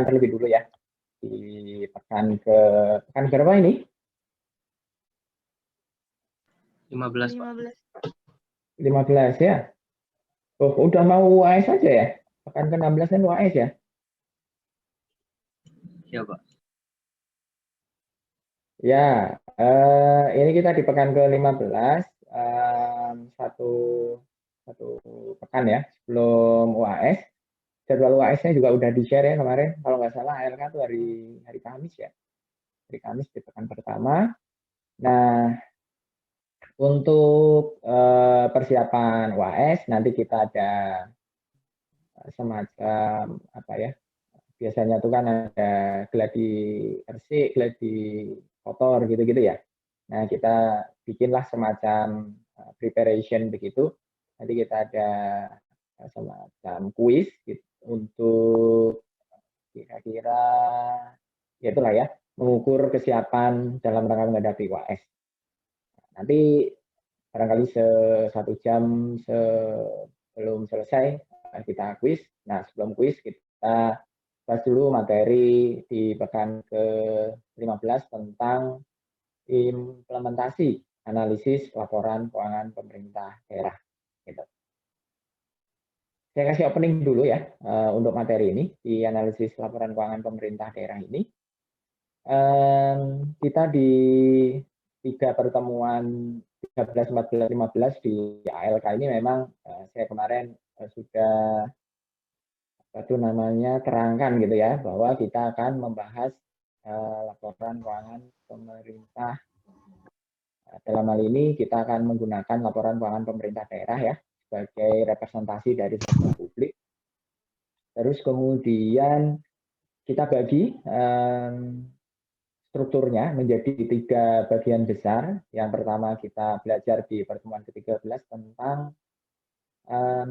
terlebih dulu ya. Di pekan berapa ini? 15, Pak. 15 ya. Oh, udah mau UAS aja ya? Pekan ke-16 kan UAS ya? Iya, Pak. Ya, ini kita di pekan ke-15, satu pekan ya sebelum UAS. Jadwal UAS-nya juga udah di-share ya kemarin. Kalau nggak salah ALK itu hari Kamis ya. Hari Kamis di pekan pertama. Nah, untuk persiapan UAS nanti kita ada semacam apa ya? Biasanya tuh kan ada gladi resik, gladi kotor gitu-gitu ya. Nah, kita bikinlah semacam preparation begitu. Nanti kita ada semacam kuis gitu, untuk kira-kira ya itulah ya, mengukur kesiapan dalam rangka menghadapi UAS. Nanti barangkali 1 jam sebelum selesai kita kuis. Nah, sebelum kuis kita bahas dulu materi di pekan ke-15 tentang implementasi analisis laporan keuangan pemerintah daerah. Gitu. Saya kasih opening dulu ya untuk materi ini di analisis laporan keuangan pemerintah daerah ini. Kita di 3 pertemuan 13, 14, 15 di ALK ini memang saya kemarin sudah terangkan gitu ya, bahwa kita akan membahas laporan keuangan pemerintah. Dalam hal ini kita akan menggunakan laporan keuangan pemerintah daerah ya sebagai representasi dari sektor publik. Terus kemudian kita bagi strukturnya menjadi 3 bagian besar. Yang pertama kita belajar di pertemuan ke-13 tentang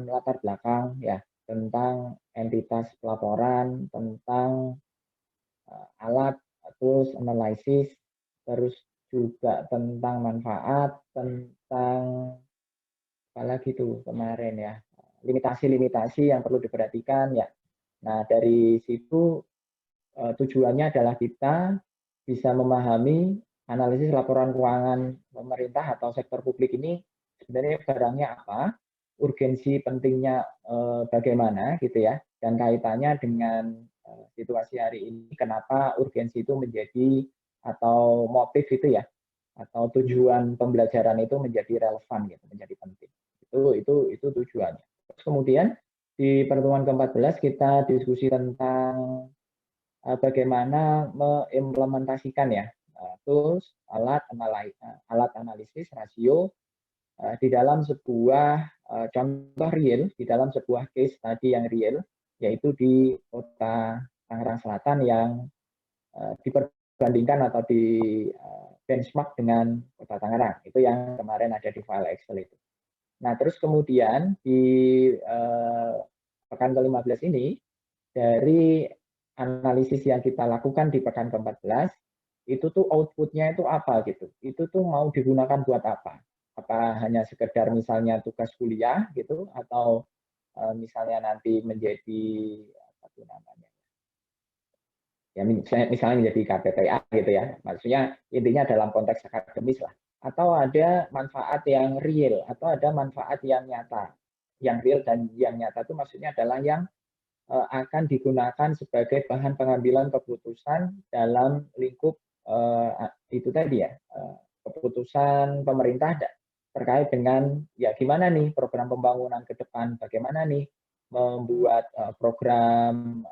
latar belakang ya, tentang entitas pelaporan, tentang alat, terus analisis, terus juga tentang manfaat, tentang apalagi tuh kemarin ya, limitasi-limitasi yang perlu diperhatikan ya. Nah, dari situ tujuannya adalah kita bisa memahami analisis laporan keuangan pemerintah atau sektor publik ini sebenarnya barangnya apa, urgensi pentingnya bagaimana gitu ya, dan kaitannya dengan situasi hari ini, kenapa urgensi itu menjadi atau motif itu ya, atau tujuan pembelajaran itu menjadi relevan gitu, menjadi penting. Itu tujuannya. Terus kemudian di pertemuan ke-14 kita diskusi tentang bagaimana mengimplementasikan ya tools, alat analisis rasio di dalam sebuah contoh real, di dalam sebuah case tadi yang real, yaitu di Kota Tangerang Selatan yang diperbandingkan atau di benchmark dengan Kota Tangerang. Itu yang kemarin ada di file Excel itu. Nah, terus kemudian di pekan ke-15 ini, dari analisis yang kita lakukan di pekan ke-14, itu tuh outputnya itu apa gitu. Itu tuh mau digunakan buat apa? Apa hanya sekedar misalnya tugas kuliah gitu, atau misalnya nanti menjadi apa tuh namanya? Ya misalnya menjadi KPPA gitu ya. Maksudnya intinya dalam konteks akademis lah. Atau ada manfaat yang real, atau ada manfaat yang nyata. Yang real dan yang nyata itu maksudnya adalah yang akan digunakan sebagai bahan pengambilan keputusan dalam lingkup itu tadi ya, keputusan pemerintah terkait dengan ya gimana nih program pembangunan ke depan, bagaimana nih membuat program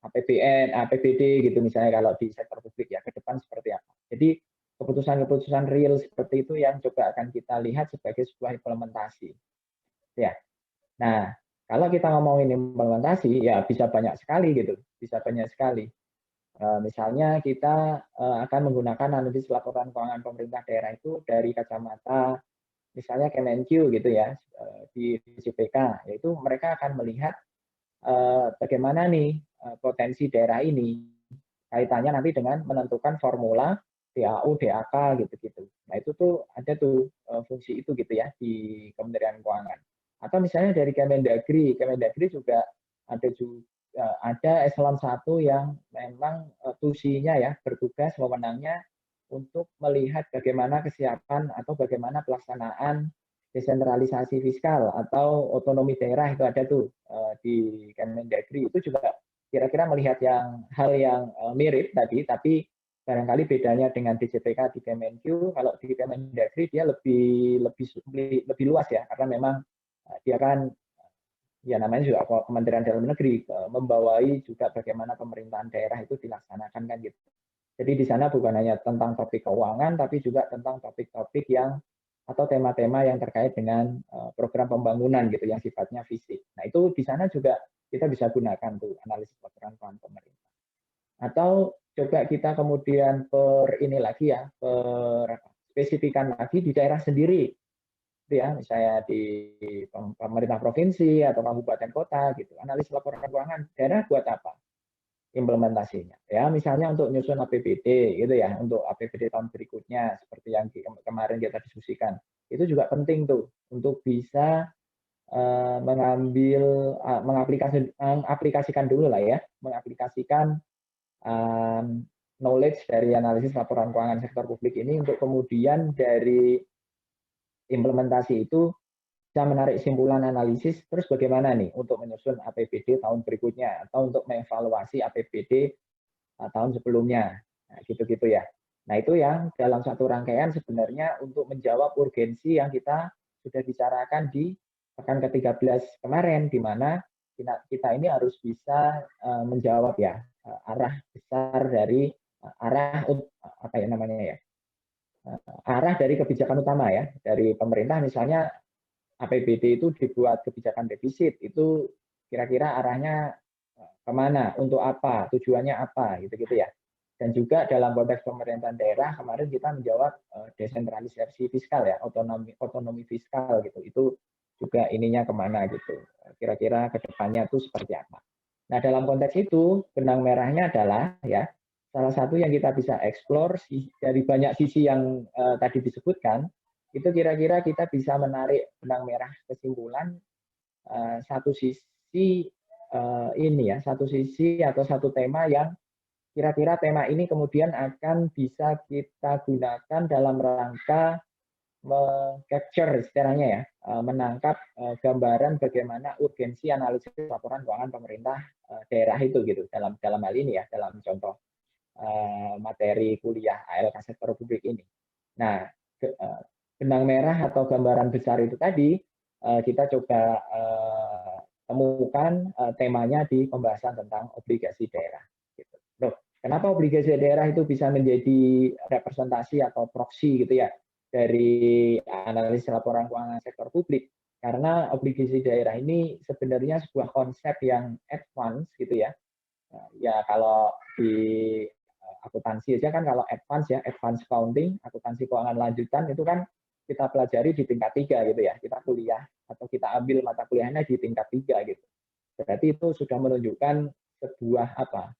APBN, APBD gitu misalnya kalau di sektor publik ya ke depan seperti apa. Jadi keputusan-keputusan real seperti itu yang coba akan kita lihat sebagai sebuah implementasi. Ya. Nah, kalau kita ngomongin implementasi, ya bisa banyak sekali gitu, bisa banyak sekali. Misalnya kita akan menggunakan analisis laporan keuangan pemerintah daerah itu dari kacamata, misalnya Kemenq gitu ya, di CPK, yaitu mereka akan melihat bagaimana nih potensi daerah ini, kaitannya nanti dengan menentukan formula DAU, DAK gitu-gitu. Nah itu tuh ada tuh fungsi itu gitu ya di Kementerian Keuangan. Atau misalnya dari Kemendagri juga ada juga ada eselon 1 yang memang tusinya ya bertugas wewenangnya untuk melihat bagaimana kesiapan atau bagaimana pelaksanaan desentralisasi fiskal atau otonomi daerah itu ada tuh di Kemendagri. Itu juga kira-kira melihat hal yang mirip tadi, tapi barangkali bedanya dengan DJPK di Kemenq, kalau di Kemendagri dia lebih luas ya, karena memang dia kan ya namanya juga Kementerian Dalam Negeri, membawai juga bagaimana pemerintahan daerah itu dilaksanakan kan gitu. Jadi di sana bukan hanya tentang topik keuangan, tapi juga tentang topik-topik yang atau tema-tema yang terkait dengan program pembangunan gitu yang sifatnya fisik. Nah itu di sana juga kita bisa gunakan tuh analisis laporan keuangan pemerintah. Atau coba kita kemudian ini lagi ya, spesifikan lagi di daerah sendiri, ya misalnya di pemerintah provinsi atau kabupaten kota gitu. Analisis laporan keuangan daerah buat apa? Implementasinya. Ya misalnya untuk nyusun APBD gitu ya, untuk APBD tahun berikutnya seperti yang kemarin kita diskusikan. Itu juga penting tuh untuk bisa mengaplikasikan dulu lah ya, mengaplikasikan knowledge dari analisis laporan keuangan sektor publik ini untuk kemudian dari implementasi itu bisa menarik simpulan analisis terus bagaimana nih untuk menyusun APBD tahun berikutnya atau untuk mengevaluasi APBD tahun sebelumnya. Nah, gitu-gitu ya. Nah, itu yang dalam satu rangkaian sebenarnya untuk menjawab urgensi yang kita sudah bicarakan di pekan ke-13 kemarin, di mana kita ini harus bisa menjawab ya arah besar dari arah apa ya namanya ya, arah dari kebijakan utama ya dari pemerintah. Misalnya APBD itu dibuat kebijakan defisit, itu kira-kira arahnya kemana, untuk apa, tujuannya apa, gitu-gitu ya. Dan juga dalam konteks pemerintahan daerah kemarin kita menjawab desentralisasi fiskal ya, otonomi fiskal gitu. Itu juga ininya kemana gitu. Kira-kira kedepannya itu seperti apa. Nah dalam konteks itu benang merahnya adalah ya salah satu yang kita bisa eksplor dari banyak sisi yang tadi disebutkan, itu kira-kira kita bisa menarik benang merah kesimpulan satu sisi ini ya, satu sisi atau satu tema yang kira-kira tema ini kemudian akan bisa kita gunakan dalam rangka capture istilahnya ya, menangkap gambaran bagaimana urgensi analisis laporan keuangan pemerintah daerah itu gitu dalam hal ini ya, dalam contoh materi kuliah ALK sektor publik ini. Nah, benang merah atau gambaran besar itu tadi kita coba temukan temanya di pembahasan tentang obligasi daerah. Gitu. Loh, kenapa obligasi daerah itu bisa menjadi representasi atau proksi gitu ya dari analisis laporan keuangan sektor publik? Karena obligasi daerah ini sebenarnya sebuah konsep yang advance gitu ya. Ya kalau di akuntansi aja kan kalau advance ya, advance accounting, akuntansi keuangan lanjutan itu kan kita pelajari di tingkat 3 gitu ya. Kita kuliah atau kita ambil mata kuliahnya di tingkat 3 gitu. Berarti itu sudah menunjukkan sebuah apa?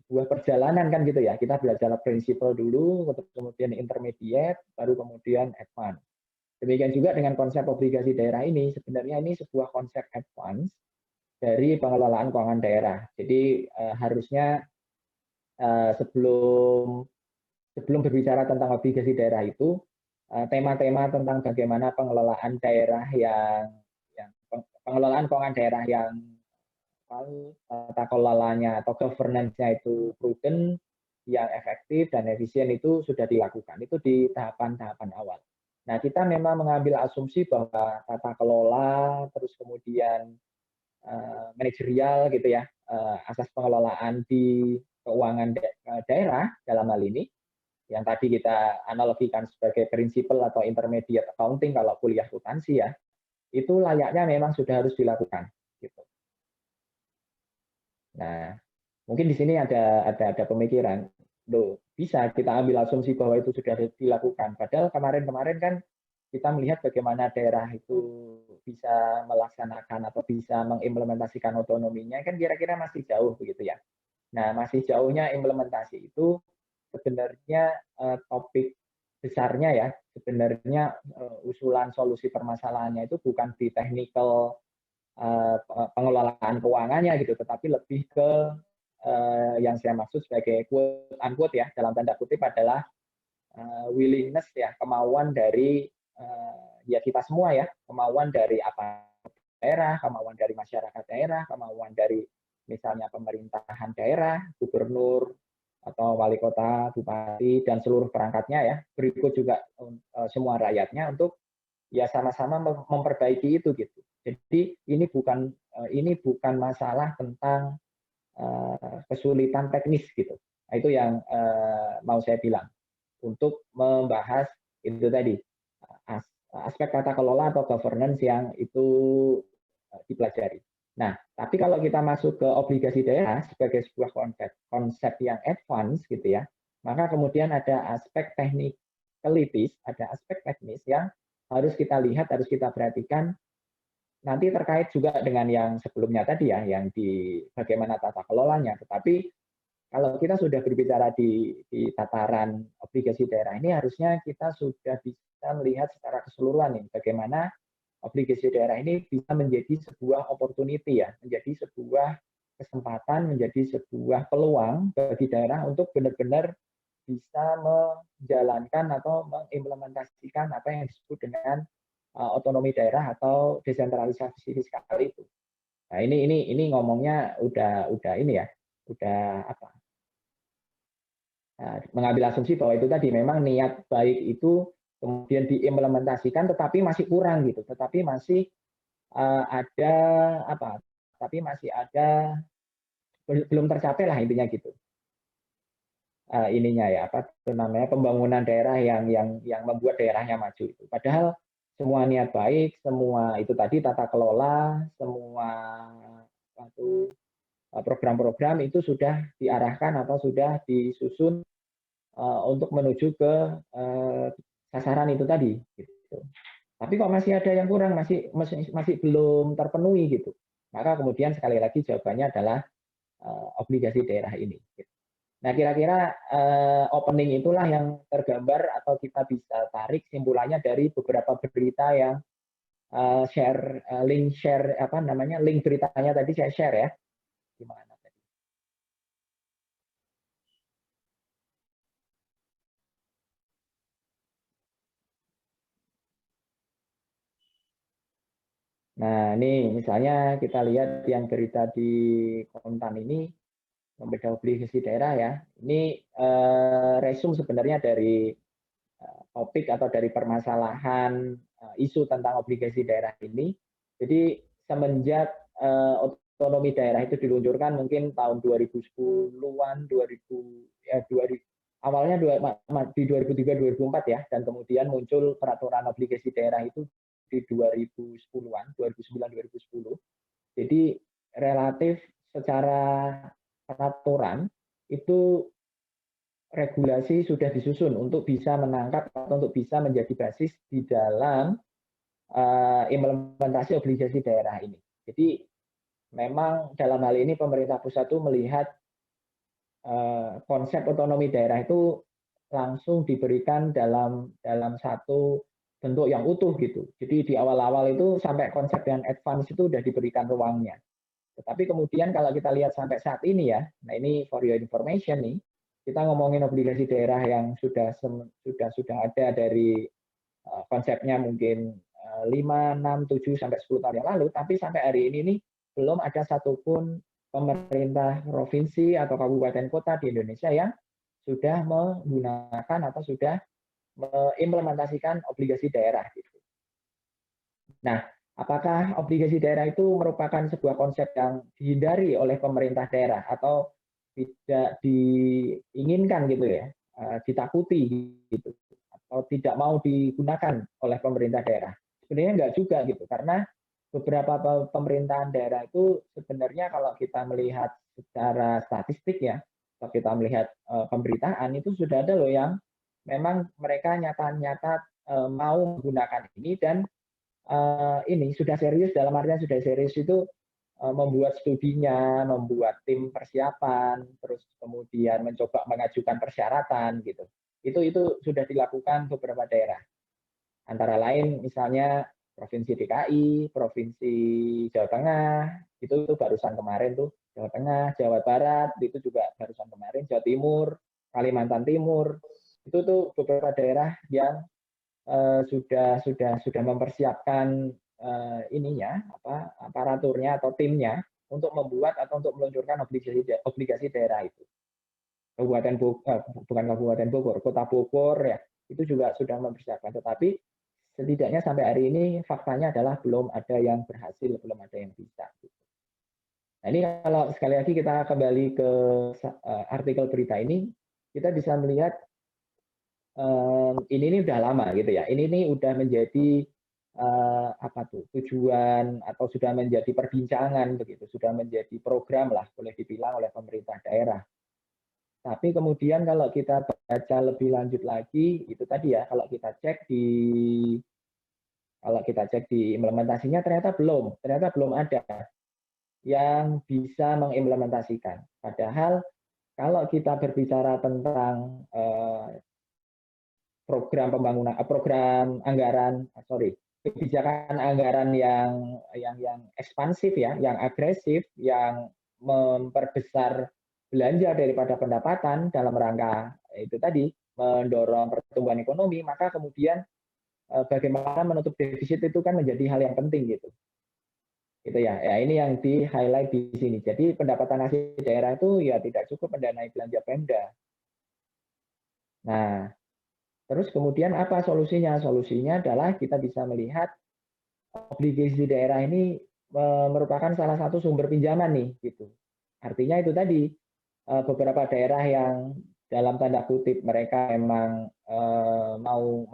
Sebuah perjalanan kan gitu ya. Kita belajar prinsipal dulu, kemudian intermediate, baru kemudian advance. Demikian juga dengan konsep obligasi daerah ini, sebenarnya ini sebuah konsep advance dari pengelolaan keuangan daerah. Jadi harusnya sebelum berbicara tentang obligasi daerah itu, tema-tema tentang bagaimana pengelolaan daerah yang pengelolaan keuangan daerah yang tata kelolanya atau governance-nya itu prudent, yang efektif dan efisien itu sudah dilakukan. Itu di tahapan-tahapan awal. Nah, kita memang mengambil asumsi bahwa tata kelola, terus kemudian manajerial gitu ya, asas pengelolaan di keuangan daerah dalam hal ini, yang tadi kita analogikan sebagai prinsipal atau intermediate accounting kalau kuliah akuntansi ya, itu layaknya memang sudah harus dilakukan. Gitu. Nah, mungkin di sini ada pemikiran, loh bisa kita ambil asumsi bahwa itu sudah dilakukan. Padahal kemarin-kemarin kan kita melihat bagaimana daerah itu bisa melaksanakan atau bisa mengimplementasikan otonominya kan kira-kira masih jauh begitu ya. Nah, masih jauhnya implementasi itu sebenarnya topik besarnya ya, sebenarnya usulan solusi permasalahannya itu bukan di technical pengelolaan keuangannya gitu, tetapi lebih ke yang saya maksud sebagai quote unquote ya dalam tanda kutip adalah willingness ya, kemauan dari ya kita semua ya, kemauan dari apa daerah, kemauan dari masyarakat daerah, kemauan dari misalnya pemerintahan daerah, gubernur atau wali kota, bupati dan seluruh perangkatnya ya, berikut juga semua rakyatnya untuk ya sama-sama memperbaiki itu gitu. Jadi ini bukan masalah tentang kesulitan teknis gitu. Nah, itu yang mau saya bilang untuk membahas itu tadi aspek tata kelola atau governance yang itu dipelajari. Nah, tapi kalau kita masuk ke obligasi daerah sebagai sebuah konsep yang advance gitu ya, maka kemudian ada aspek technicalities, ada aspek teknis yang harus kita lihat, harus kita perhatikan. Nanti terkait juga dengan yang sebelumnya tadi ya, yang di bagaimana tata kelolanya. Tetapi kalau kita sudah berbicara di tataran obligasi daerah ini, harusnya kita sudah bisa melihat secara keseluruhan nih, bagaimana obligasi daerah ini bisa menjadi sebuah opportunity ya, menjadi sebuah kesempatan, menjadi sebuah peluang bagi daerah untuk benar-benar bisa menjalankan atau mengimplementasikan apa yang disebut dengan otonomi daerah atau desentralisasi fiskal itu. Nah, ini ngomongnya udah ini ya, udah apa? Nah, mengambil asumsi bahwa itu tadi memang niat baik itu kemudian diimplementasikan, tetapi masih kurang gitu, tetapi masih ada apa? Tapi masih ada belum tercapai lah intinya gitu. Ininya ya apa itu namanya pembangunan daerah yang membuat daerahnya maju itu. Padahal semua niat baik, semua itu tadi tata kelola, semua satu program-program itu sudah diarahkan atau sudah disusun untuk menuju ke sasaran itu tadi. Gitu. Tapi kok masih ada yang kurang, masih belum terpenuhi gitu. Maka kemudian sekali lagi jawabannya adalah obligasi daerah ini. Gitu. Nah, kira-kira opening itulah yang tergambar atau kita bisa tarik simpulannya dari beberapa berita yang share apa namanya link beritanya tadi saya share ya. Gimana tadi? Nah, ini misalnya kita lihat yang berita di Kontan ini membeda obligasi daerah ya. Ini resume sebenarnya dari topik atau dari permasalahan isu tentang obligasi daerah ini. Jadi semenjak otonomi daerah itu diluncurkan mungkin tahun 2010-an, 2000 awalnya di 2003-2004 ya, dan kemudian muncul peraturan obligasi daerah itu di 2010-an, 2009-2010. Jadi relatif secara peraturan itu regulasi sudah disusun untuk bisa menangkap atau untuk bisa menjadi basis di dalam implementasi obligasi daerah ini. Jadi memang dalam hal ini pemerintah pusat itu melihat konsep otonomi daerah itu langsung diberikan dalam satu bentuk yang utuh gitu. Jadi di awal-awal itu sampai konsep yang advance itu sudah diberikan ruangnya. Tetapi kemudian kalau kita lihat sampai saat ini ya, nah ini for your information nih, kita ngomongin obligasi daerah yang sudah ada dari konsepnya mungkin 5, 6, 7 sampai 10 tahun yang lalu, tapi sampai hari ini nih belum ada satupun pemerintah provinsi atau kabupaten kota di Indonesia yang sudah menggunakan atau sudah mengimplementasikan obligasi daerah gitu. Nah, apakah obligasi daerah itu merupakan sebuah konsep yang dihindari oleh pemerintah daerah atau tidak diinginkan gitu ya, ditakuti gitu, atau tidak mau digunakan oleh pemerintah daerah? Sebenarnya enggak juga gitu, karena beberapa pemerintahan daerah itu sebenarnya kalau kita melihat secara statistik ya, kalau kita melihat pemberitaan itu sudah ada loh yang memang mereka nyata-nyata mau menggunakan ini dan ini sudah serius dalam artian sudah serius itu membuat studinya, membuat tim persiapan, terus kemudian mencoba mengajukan persyaratan gitu. Itu sudah dilakukan beberapa daerah. Antara lain misalnya Provinsi DKI, Provinsi Jawa Tengah, itu barusan kemarin tuh, Jawa Tengah, Jawa Barat, itu juga barusan kemarin, Jawa Timur, Kalimantan Timur, itu tuh beberapa daerah yang sudah mempersiapkan ininya aparaturnya atau timnya untuk membuat atau untuk meluncurkan obligasi daerah itu. Kabupaten Bogor, bukan Kabupaten Bogor, Kota Bogor ya, itu juga sudah mempersiapkan. Tetapi setidaknya sampai hari ini faktanya adalah belum ada yang berhasil, belum ada yang bisa. Nah ini kalau sekali lagi kita kembali ke artikel berita ini, kita bisa melihat ini udah lama gitu ya. Ini udah menjadi apa tuh tujuan atau sudah menjadi perbincangan begitu, sudah menjadi program lah boleh dibilang oleh pemerintah daerah. Tapi kemudian kalau kita baca lebih lanjut lagi, itu tadi ya, kalau kita cek di implementasinya ternyata belum ada yang bisa mengimplementasikan. Padahal kalau kita berbicara tentang program anggaran, kebijakan anggaran yang ekspansif ya, yang agresif, yang memperbesar belanja daripada pendapatan dalam rangka itu tadi mendorong pertumbuhan ekonomi, maka kemudian bagaimana menutup defisit itu kan menjadi hal yang penting gitu. Gitu ya. Ya ini yang di highlight di sini. Jadi pendapatan asli daerah itu ya tidak cukup mendanai belanja Pemda. Nah, terus kemudian apa solusinya? Solusinya adalah kita bisa melihat obligasi daerah ini merupakan salah satu sumber pinjaman nih gitu. Artinya itu tadi beberapa daerah yang dalam tanda kutip mereka memang mau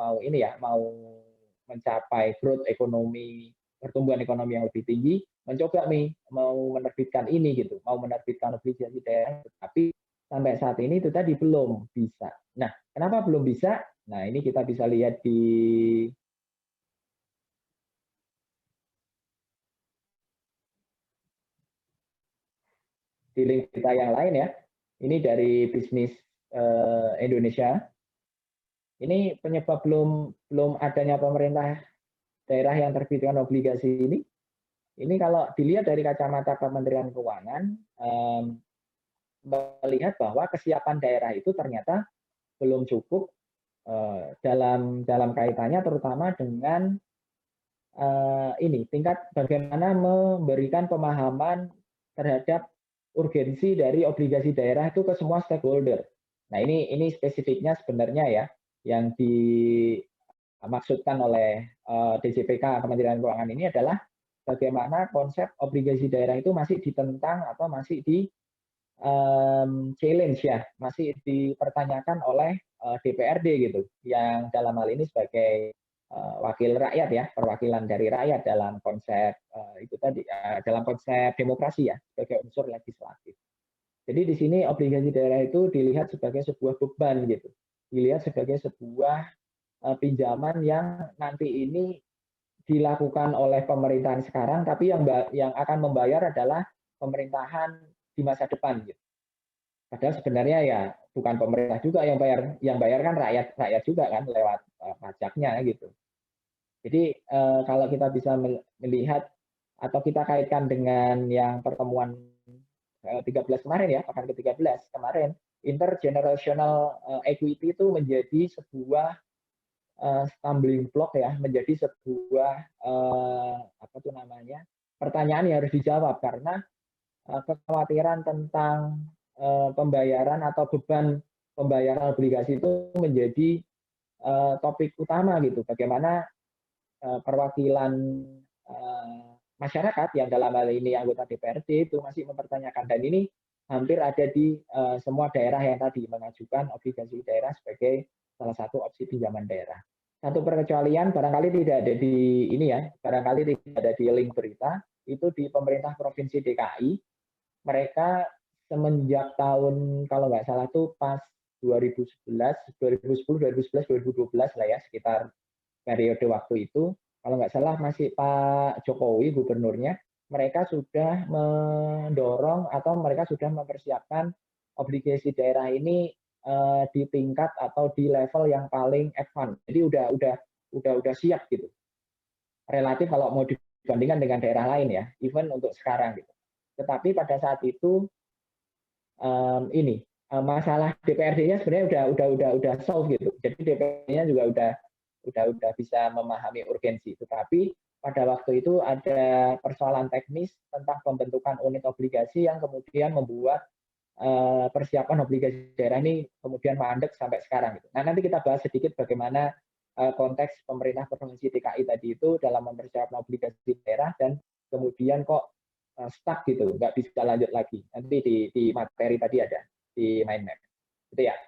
mencapai growth ekonomi, pertumbuhan ekonomi yang lebih tinggi, mencoba nih mau menerbitkan ini gitu, mau menerbitkan obligasi daerah, tapi sampai saat ini itu tadi belum bisa. Nah, kenapa belum bisa? Nah, ini kita bisa lihat di link berita yang lain ya. Ini dari bisnis Indonesia. Ini penyebab belum adanya pemerintah daerah yang terbitkan obligasi ini. Ini kalau dilihat dari kacamata Kementerian Keuangan, melihat bahwa kesiapan daerah itu ternyata belum cukup dalam kaitannya terutama dengan ini tingkat bagaimana memberikan pemahaman terhadap urgensi dari obligasi daerah itu ke semua stakeholder. Nah ini spesifiknya sebenarnya ya yang dimaksudkan oleh DJPK Kementerian Keuangan ini adalah bagaimana konsep obligasi daerah itu masih ditentang atau masih di challenge ya, masih dipertanyakan oleh DPRD gitu, yang dalam hal ini sebagai wakil rakyat ya, perwakilan dari rakyat dalam konsep itu tadi, dalam konsep demokrasi ya, sebagai unsur legislatif. Jadi di sini obligasi daerah itu dilihat sebagai sebuah beban gitu, dilihat sebagai sebuah pinjaman yang nanti ini dilakukan oleh pemerintahan sekarang, tapi yang akan membayar adalah pemerintahan di masa depan gitu. Padahal sebenarnya ya bukan pemerintah juga yang bayar kan rakyat juga kan lewat pajaknya gitu. Jadi kalau kita bisa melihat atau kita kaitkan dengan yang pertemuan 13 kemarin ya, pekan ke-13 kemarin, intergenerational equity itu menjadi sebuah stumbling block ya, menjadi sebuah apa tuh namanya pertanyaan yang harus dijawab karena kekhawatiran tentang pembayaran atau beban pembayaran obligasi itu menjadi topik utama gitu. Bagaimana perwakilan masyarakat yang dalam hal ini anggota DPRD itu masih mempertanyakan, dan ini hampir ada di semua daerah yang tadi mengajukan obligasi daerah sebagai salah satu opsi pinjaman daerah. Satu perkecualian barangkali tidak ada di ini ya, barangkali tidak ada di link berita, itu di pemerintah Provinsi DKI. Mereka semenjak tahun kalau nggak salah tuh pas 2011, 2010, 2011, 2012 lah ya, sekitar periode waktu itu, kalau nggak salah masih Pak Jokowi gubernurnya, mereka sudah mendorong atau mereka sudah mempersiapkan obligasi daerah ini di tingkat atau di level yang paling advance. Jadi udah siap gitu. relatif kalau mau dibandingkan dengan daerah lain ya, even untuk sekarang gitu. Tetapi pada saat itu ini masalah DPRD-nya sebenarnya udah solve gitu. Jadi DPRD-nya juga udah bisa memahami urgensi. Tetapi pada waktu itu ada persoalan teknis tentang pembentukan unit obligasi yang kemudian membuat persiapan obligasi daerah ini kemudian mandek sampai sekarang. Gitu. Nah nanti kita bahas sedikit bagaimana konteks pemerintah provinsi DKI tadi itu dalam mempersiapkan obligasi daerah dan kemudian kok stuck gitu, nggak bisa lanjut lagi. Nanti di materi tadi ada di mind map, gitu ya.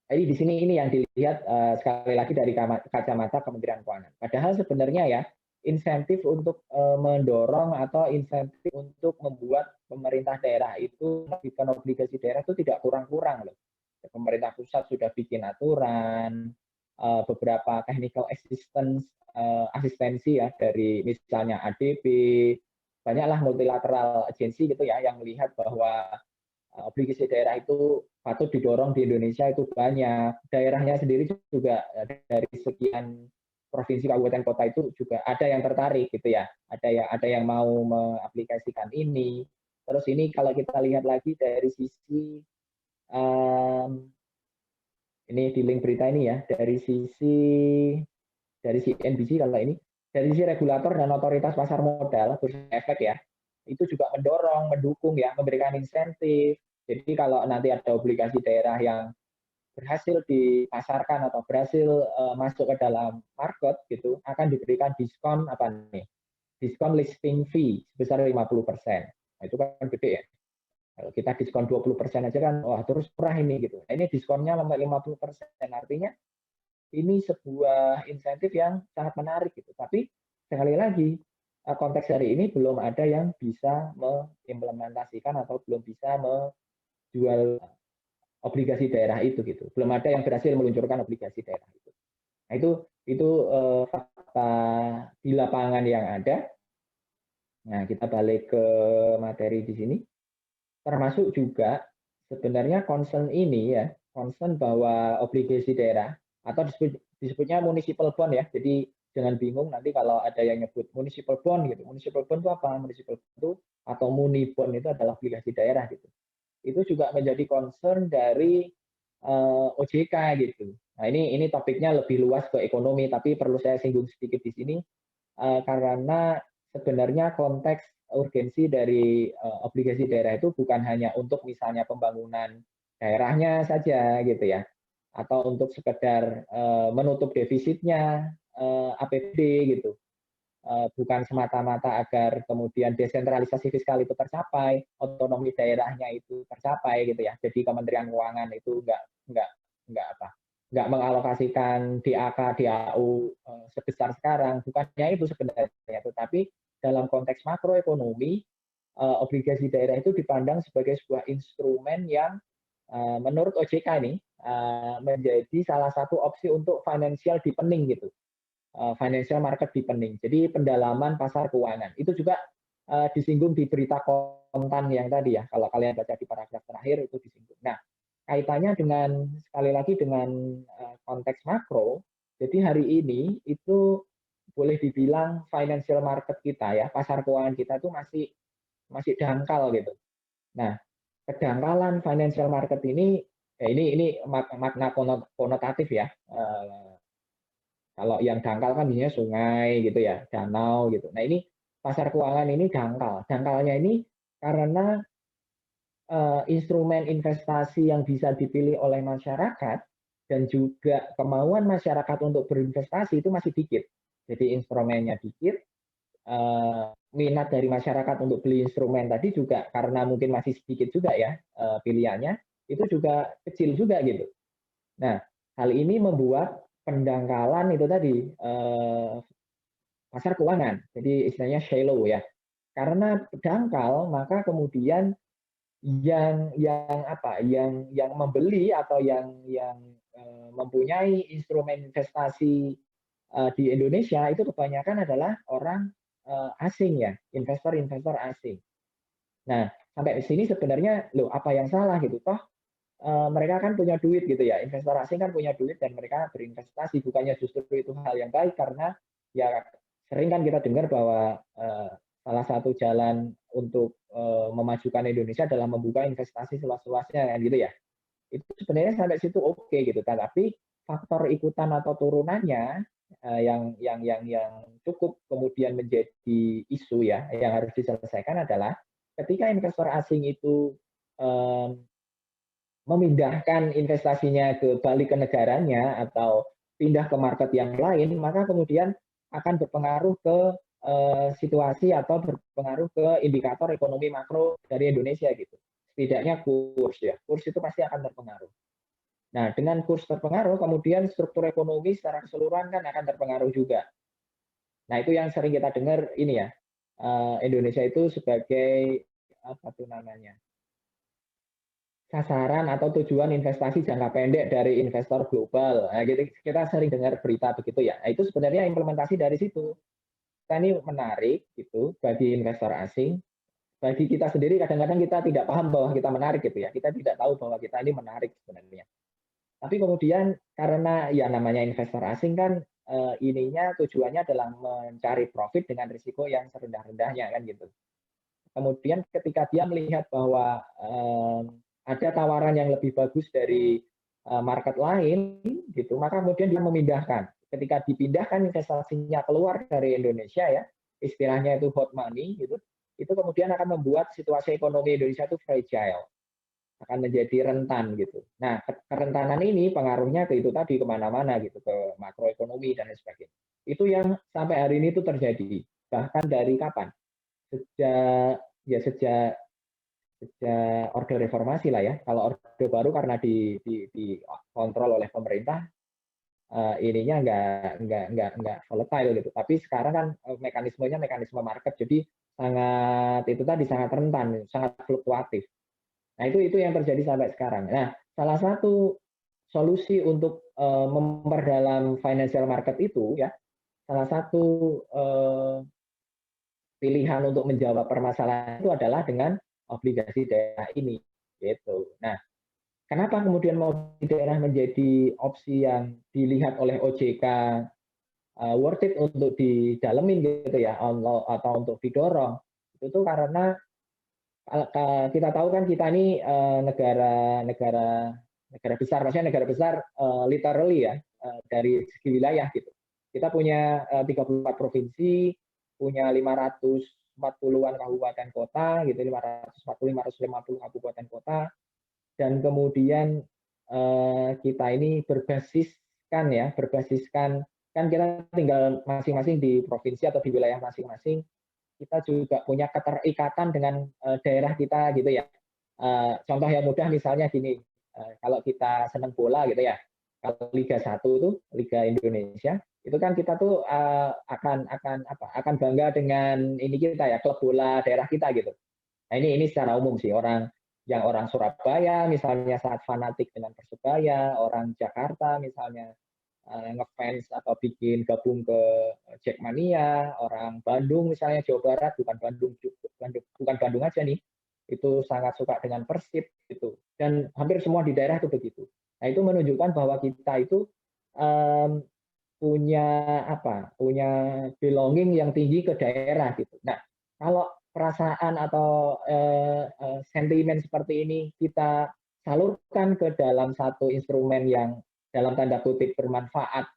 Jadi di sini ini yang dilihat sekali lagi dari kacamata Kementerian Keuangan. Padahal sebenarnya ya insentif untuk mendorong atau insentif untuk membuat pemerintah daerah itu menerbitkan obligasi daerah itu tidak kurang-kurang loh. Pemerintah pusat sudah bikin aturan, beberapa technical assistance, asistensi ya dari misalnya ADB, banyaklah multilateral agensi gitu ya yang melihat bahwa obligasi daerah itu patut didorong di Indonesia itu banyak. Daerahnya sendiri juga dari sekian provinsi, kabupaten, kota itu juga ada yang tertarik gitu ya. Ada yang mau mengaplikasikan ini. Terus ini kalau kita lihat lagi dari sisi ini di link berita ini ya, dari CNBC kalau ini, dari sisi regulator dan otoritas pasar modal, bursa efek ya, itu juga mendorong, mendukung ya, memberikan insentif. Jadi kalau nanti ada obligasi daerah yang berhasil dipasarkan atau berhasil masuk ke dalam market gitu, akan diberikan diskon apa nih? Diskon listing fee sebesar 50%. Nah, itu kan gede ya. Kalau kita diskon 20% aja kan, wah terus murah ini gitu. Nah, ini diskonnya sampai 50%, artinya ini sebuah insentif yang sangat menarik gitu. Tapi sekali lagi konteks hari ini belum ada yang bisa mengimplementasikan atau belum bisa menjual obligasi daerah itu gitu. Belum ada yang berhasil meluncurkan obligasi daerah itu. Nah itu fakta di lapangan yang ada. Nah kita balik ke materi di sini. Termasuk juga sebenarnya concern ini ya, concern bahwa obligasi daerah atau disebutnya municipal bond ya. Jadi jangan bingung nanti kalau ada yang nyebut municipal bond gitu. Municipal bond itu apa? Municipal bond itu atau muni bond itu adalah obligasi daerah gitu. Itu juga menjadi concern dari OJK gitu. Nah ini topiknya lebih luas ke ekonomi, tapi perlu saya singgung sedikit di sini karena sebenarnya konteks urgensi dari obligasi daerah itu bukan hanya untuk misalnya pembangunan daerahnya saja gitu ya, atau untuk sekedar menutup defisitnya APBD gitu, bukan semata-mata agar kemudian desentralisasi fiskal itu tercapai, otonomi daerahnya itu tercapai gitu ya. Jadi Kementerian Keuangan itu nggak mengalokasikan DAK, DAU sebesar sekarang, bukannya itu sebenarnya, tetapi dalam konteks makroekonomi, obligasi daerah itu dipandang sebagai sebuah instrumen yang menurut OJK ini menjadi salah satu opsi untuk financial deepening gitu, financial market deepening. Jadi pendalaman pasar keuangan itu juga disinggung di berita kontan yang tadi ya. Kalau kalian baca di paragraf terakhir itu disinggung. Nah, kaitannya dengan sekali lagi dengan konteks makro. Jadi hari ini itu boleh dibilang financial market kita ya, pasar keuangan kita itu masih dangkal gitu. Nah, kedangkalan financial market ini ini makna konotatif ya. Kalau yang dangkal kan biasanya sungai gitu ya, danau gitu. Nah ini pasar keuangan ini dangkal. Dangkalnya ini karena instrumen investasi yang bisa dipilih oleh masyarakat dan juga kemauan masyarakat untuk berinvestasi itu masih dikit. Jadi instrumennya dikit, minat dari masyarakat untuk beli instrumen tadi juga karena mungkin masih sedikit juga ya pilihannya, itu juga kecil juga gitu. Nah, hal ini membuat pendangkalan itu tadi pasar keuangan. Jadi istilahnya shallow ya. Karena dangkal, maka kemudian yang membeli atau yang mempunyai instrumen investasi di Indonesia itu kebanyakan adalah orang asing ya, investor-investor asing. Nah, sampai di sini sebenarnya loh apa yang salah gitu toh mereka kan punya duit gitu ya, investor asing kan punya duit dan mereka berinvestasi, bukannya justru itu hal yang baik karena ya sering kan kita dengar bahwa salah satu jalan untuk memajukan Indonesia adalah membuka investasi seluas-luasnya kan gitu ya. Itu sebenarnya sampai situ oke gitu, tapi faktor ikutan atau turunannya yang cukup kemudian menjadi isu ya yang harus diselesaikan adalah ketika investor asing itu memindahkan investasinya balik ke negaranya atau pindah ke market yang lain, maka kemudian akan berpengaruh ke situasi atau berpengaruh ke indikator ekonomi makro dari Indonesia gitu. Setidaknya kurs ya, kurs itu pasti akan terpengaruh. Nah, dengan kurs terpengaruh, kemudian struktur ekonomi secara keseluruhan kan akan terpengaruh juga. Nah, itu yang sering kita dengar ini ya, Indonesia itu sebagai apa tuh namanya, sasaran atau tujuan investasi jangka pendek dari investor global. Nah, kita sering dengar berita begitu ya. Nah, itu sebenarnya implementasi dari situ. Kita ini menarik gitu bagi investor asing. Bagi kita sendiri kadang-kadang kita tidak paham bahwa kita menarik gitu ya. Kita tidak tahu bahwa kita ini menarik sebenarnya. Tapi kemudian karena ya namanya investor asing kan ininya tujuannya adalah mencari profit dengan risiko yang serendah-rendahnya kan gitu. Kemudian ketika dia melihat bahwa ada tawaran yang lebih bagus dari market lain gitu, maka kemudian dia memindahkan. Ketika dipindahkan investasinya keluar dari Indonesia ya, istilahnya itu hot money gitu, itu kemudian akan membuat situasi ekonomi Indonesia itu fragile, akan menjadi rentan gitu. Nah, kerentanan ini pengaruhnya ke itu tadi kemana-mana gitu, ke makroekonomi dan lain sebagainya. Itu yang sampai hari ini itu terjadi. Bahkan dari kapan? Sejak Orde Reformasi lah ya. Kalau Orde Baru karena dikontrol oleh pemerintah, ininya nggak volatile gitu. Tapi sekarang kan mekanismenya mekanisme market, jadi sangat rentan, sangat fluktuatif. Nah itu yang terjadi sampai sekarang. Nah salah satu solusi untuk memperdalam financial market itu ya, salah satu pilihan untuk menjawab permasalahan itu adalah dengan obligasi daerah ini gitu. Nah, kenapa kemudian obligasi daerah menjadi opsi yang dilihat oleh OJK worth it untuk didalemin gitu ya atau untuk didorong? Itu tuh karena kita tahu kan kita ini negara besar, maksudnya negara besar literally ya dari segi wilayah gitu. Kita punya 34 provinsi, punya 540-an kabupaten kota gitu, 540-550 kabupaten kota, dan kemudian kita ini berbasiskan kan kita tinggal masing-masing di provinsi atau di wilayah masing-masing, kita juga punya keterikatan dengan daerah kita gitu ya. Contoh yang mudah misalnya gini, kalau kita senang bola gitu ya, kalau Liga 1 tuh Liga Indonesia itu kan kita tuh akan bangga dengan ini kita ya, klub bola daerah kita gitu. Nah ini secara umum sih, orang Surabaya misalnya sangat fanatik dengan Persebaya, orang Jakarta misalnya ngefans atau gabung ke Jackmania, orang Bandung misalnya Jawa Barat, bukan Bandung aja nih, itu sangat suka dengan Persib gitu, dan hampir semua di daerah itu begitu. Nah itu menunjukkan bahwa kita itu punya belonging yang tinggi ke daerah gitu. Nah kalau perasaan atau sentimen seperti ini kita salurkan ke dalam satu instrumen yang dalam tanda kutip bermanfaat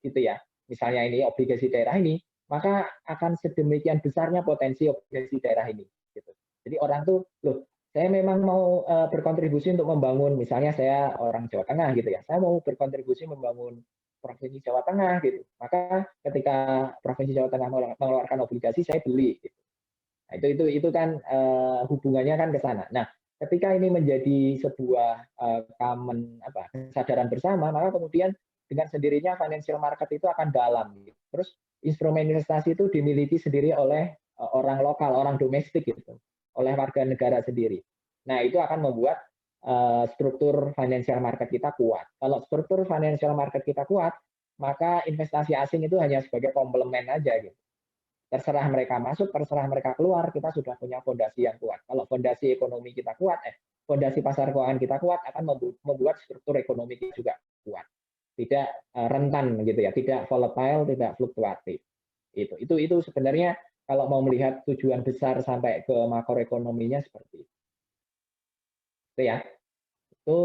gitu ya, misalnya ini obligasi daerah ini, maka akan sedemikian besarnya potensi obligasi daerah ini gitu. Jadi orang tuh loh, saya memang mau berkontribusi untuk membangun, misalnya saya orang Jawa Tengah gitu ya, saya mau berkontribusi membangun provinsi Jawa Tengah gitu, maka ketika provinsi Jawa Tengah mengeluarkan obligasi saya beli gitu. Nah, itu kan hubungannya kan ke sana. Nah, ketika ini menjadi sebuah kesadaran bersama, maka kemudian dengan sendirinya financial market itu akan dalam. Gitu. Terus instrumen investasi itu dimiliki sendiri oleh orang lokal, orang domestik gitu, oleh warga negara sendiri. Nah, itu akan membuat struktur financial market kita kuat. Kalau struktur financial market kita kuat, maka investasi asing itu hanya sebagai komplemen aja gitu. Terserah mereka masuk, terserah mereka keluar, kita sudah punya fondasi yang kuat. Kalau fondasi ekonomi kita kuat, fondasi pasar keuangan kita kuat, akan membuat struktur ekonomi kita juga kuat. Tidak rentan gitu ya, tidak volatile, tidak fluktuatif. Itu sebenarnya kalau mau melihat tujuan besar sampai ke makroekonominya seperti itu. Itu ya. Itu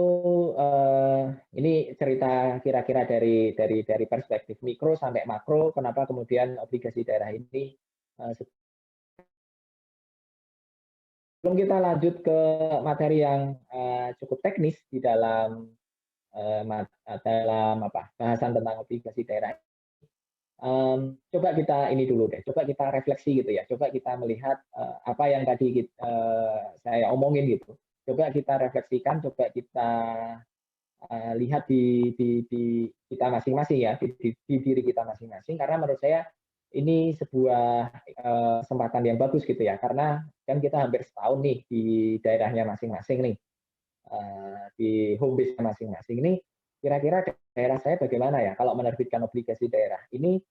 ini cerita kira-kira dari perspektif mikro sampai makro, kenapa kemudian obligasi daerah ini sebelum kita lanjut ke materi yang cukup teknis di dalam bahasan tentang obligasi daerah. Coba kita ini dulu deh, coba kita refleksi gitu ya, coba kita melihat apa yang tadi saya omongin gitu. Coba kita refleksikan, coba kita lihat di kita masing-masing ya, di diri kita masing-masing, karena menurut saya ini sebuah kesempatan yang bagus gitu ya, karena kan kita hampir setahun nih di daerahnya masing-masing nih, di home base masing-masing ini, kira-kira daerah saya bagaimana ya kalau menerbitkan obligasi daerah ini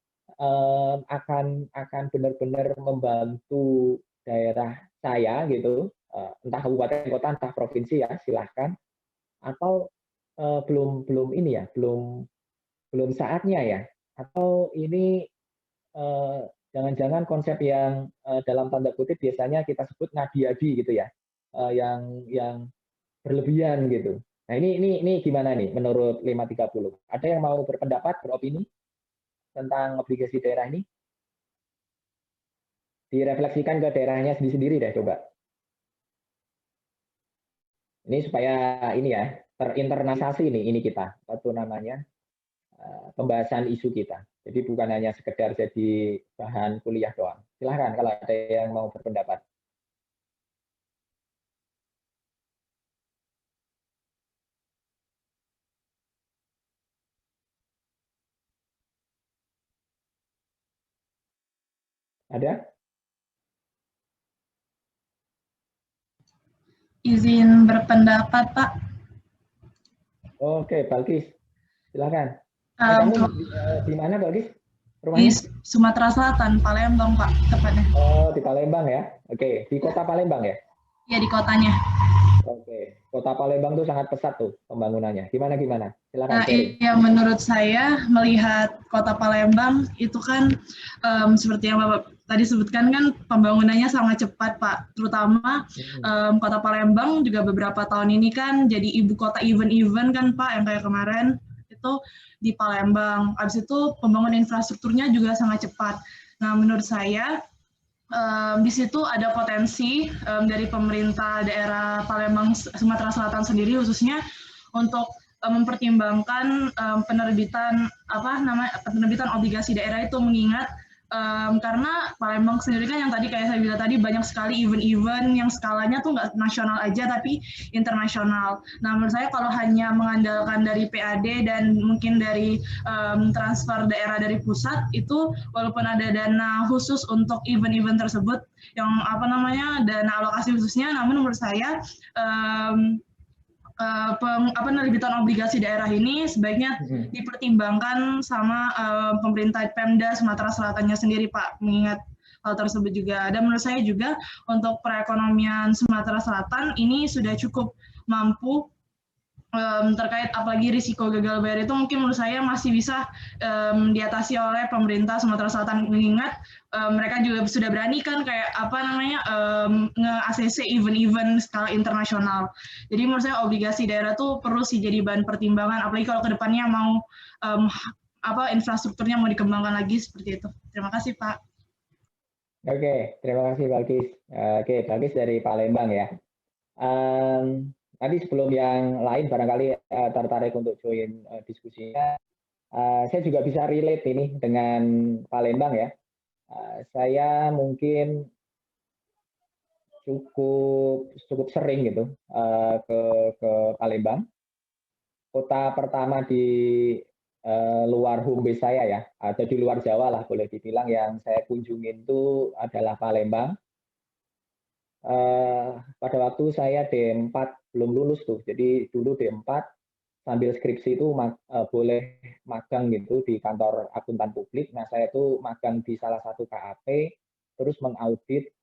akan benar-benar membantu daerah saya gitu, entah kabupaten kota entah provinsi ya silahkan, atau belum ini ya, belum saatnya ya, atau ini jangan-jangan konsep yang dalam tanda kutip biasanya kita sebut ngadi-adi gitu ya, yang berlebihan gitu. Nah ini gimana nih menurut 530? Ada yang mau berpendapat, beropini tentang obligasi daerah ini? Direfleksikan ke daerahnya sendiri-sendiri deh coba. Ini supaya ini ya terinternalisasi ini kita, apa namanya, pembahasan isu kita. Jadi bukan hanya sekedar jadi bahan kuliah doang. Silahkan kalau ada yang mau berpendapat. Ada? Izin berpendapat, Pak. Oke, Balkis, silahkan. Kamu di mana, Balkis? Rumahnya? Di Sumatera Selatan, Palembang, Pak, tepatnya. Oh, di Palembang ya? Oke, di kota Palembang ya? Iya, di kotanya. Oke, kota Palembang tuh sangat pesat tuh pembangunannya. Gimana? Silakan Nah, sharing. yang menurut saya melihat kota Palembang itu kan seperti yang Bapak tadi sebutkan kan pembangunannya sangat cepat, Pak. Terutama kota Palembang juga beberapa tahun ini kan jadi ibu kota event-event kan, Pak, yang kayak kemarin itu di Palembang. Habis itu pembangunan infrastrukturnya juga sangat cepat. Nah, menurut saya di situ ada potensi dari pemerintah daerah Palembang Sumatera Selatan sendiri khususnya untuk mempertimbangkan penerbitan obligasi daerah itu, mengingat karena Palembang sendiri kan yang tadi kayak saya bilang tadi banyak sekali event-event yang skalanya tuh nggak nasional aja tapi internasional. Nah, menurut saya kalau hanya mengandalkan dari PAD dan mungkin dari transfer daerah dari pusat itu, walaupun ada dana khusus untuk event-event tersebut yang dana alokasi khususnya, namun menurut saya penerbitan obligasi daerah ini sebaiknya dipertimbangkan sama pemerintah Pemda Sumatera Selatannya sendiri, Pak, mengingat hal tersebut juga. Dan menurut saya juga untuk perekonomian Sumatera Selatan ini sudah cukup mampu terkait apalagi risiko gagal bayar itu mungkin menurut saya masih bisa diatasi oleh pemerintah Sumatera Selatan, mengingat mereka juga sudah berani kan kayak nge-ACC event-event skala internasional. Jadi menurut saya obligasi daerah tuh perlu sih jadi bahan pertimbangan, apalagi kalau kedepannya mau infrastrukturnya mau dikembangkan lagi seperti itu. Terima kasih, Pak. Oke, terima kasih Balkis. Oke, Balkis dari Palembang ya. Tadi sebelum yang lain barangkali tertarik untuk join diskusinya, saya juga bisa relate ini dengan Palembang ya. Saya mungkin cukup sering gitu ke Palembang. Kota pertama di luar home base saya ya, atau di luar Jawa lah boleh dibilang yang saya kunjungin itu adalah Palembang. Pada waktu saya D4 belum lulus tuh, jadi dulu D4 sambil skripsi itu boleh magang gitu di kantor akuntan publik. Nah saya tuh magang di salah satu KAP, terus mengaudit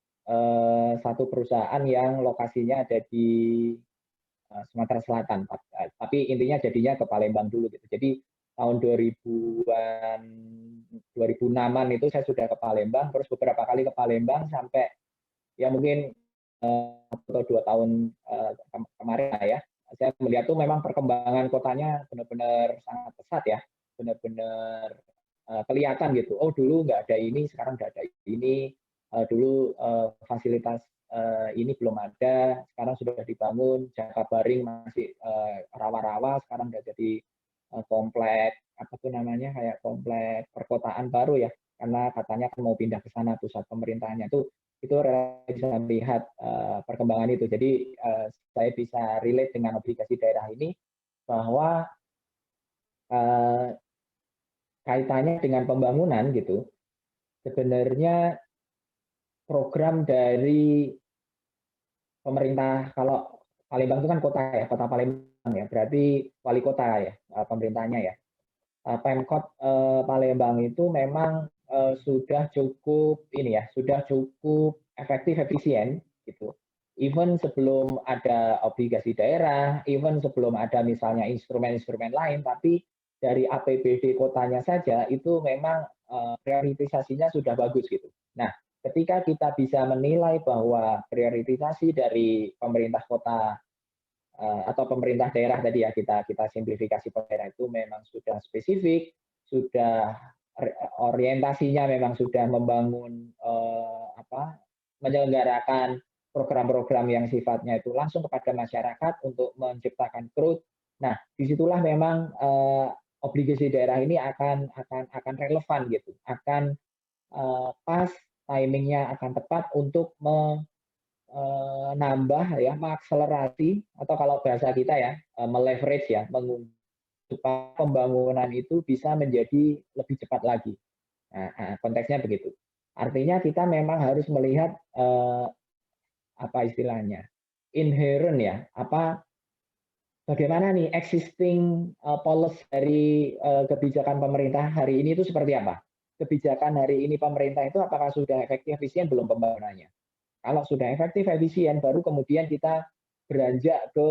satu perusahaan yang lokasinya ada di Sumatera Selatan, tapi intinya jadinya ke Palembang dulu gitu. Jadi tahun 2000-an 2006-an itu saya sudah ke Palembang, terus beberapa kali ke Palembang sampai ya mungkin 1 atau 2 tahun kemarin ya. Saya melihat tuh memang perkembangan kotanya benar-benar sangat pesat ya, benar-benar kelihatan gitu. Oh dulu nggak ada ini, sekarang nggak ada ini. Dulu fasilitas ini belum ada, sekarang sudah dibangun. Jakabaring masih rawa-rawa, sekarang udah jadi komplek apa tuh namanya kayak komplek perkotaan baru ya, karena katanya mau pindah ke sana pusat pemerintahannya itu bisa melihat perkembangan itu. Jadi saya bisa relate dengan obligasi daerah ini bahwa kaitannya dengan pembangunan gitu. Sebenarnya program dari pemerintah, kalau Palembang itu kan kota ya, kota Palembang ya, berarti wali kota ya pemerintahnya ya. Pemkot Palembang itu memang sudah cukup ini ya, sudah cukup efektif efisien gitu. Even sebelum ada obligasi daerah, even sebelum ada misalnya instrumen-instrumen lain, tapi dari APBD kotanya saja itu memang prioritisasinya sudah bagus gitu. Nah, ketika kita bisa menilai bahwa prioritisasi dari pemerintah kota atau pemerintah daerah tadi ya, kita simplifikasi daerah itu memang sudah spesifik, sudah orientasinya memang sudah membangun menyelenggarakan program-program yang sifatnya itu langsung kepada masyarakat untuk menciptakan growth. Nah, disitulah memang obligasi daerah ini akan relevan gitu, akan pas, timingnya akan tepat untuk menambah ya, mengakselerasi atau kalau bahasa kita ya meleverage ya, supaya pembangunan itu bisa menjadi lebih cepat lagi. Nah, konteksnya begitu. Artinya kita memang harus melihat apa istilahnya inherent ya, bagaimana nih existing policy dari kebijakan pemerintah hari ini itu seperti apa? Kebijakan hari ini pemerintah itu apakah sudah efektif efisien belum pembangunannya? Kalau sudah efektif, efisien, baru kemudian kita beranjak ke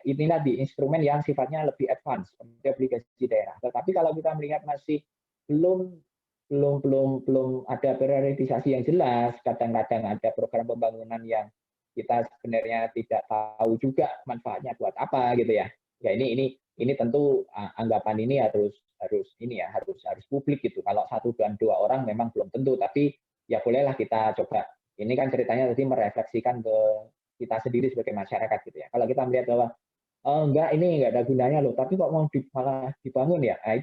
ini tadi instrumen yang sifatnya lebih advance seperti obligasi daerah. Tetapi kalau kita melihat masih belum ada prioritisasi yang jelas, kadang-kadang ada program pembangunan yang kita sebenarnya tidak tahu juga manfaatnya buat apa gitu ya. Ya ini tentu anggapan ini harus publik gitu. Kalau 1 dan 2 orang memang belum tentu, tapi ya bolehlah kita coba. Ini kan ceritanya tadi merefleksikan ke kita sendiri sebagai masyarakat gitu ya. Kalau kita melihat bahwa enggak, ini enggak ada gunanya loh, tapi kok mau malah dibangun ya. Nah,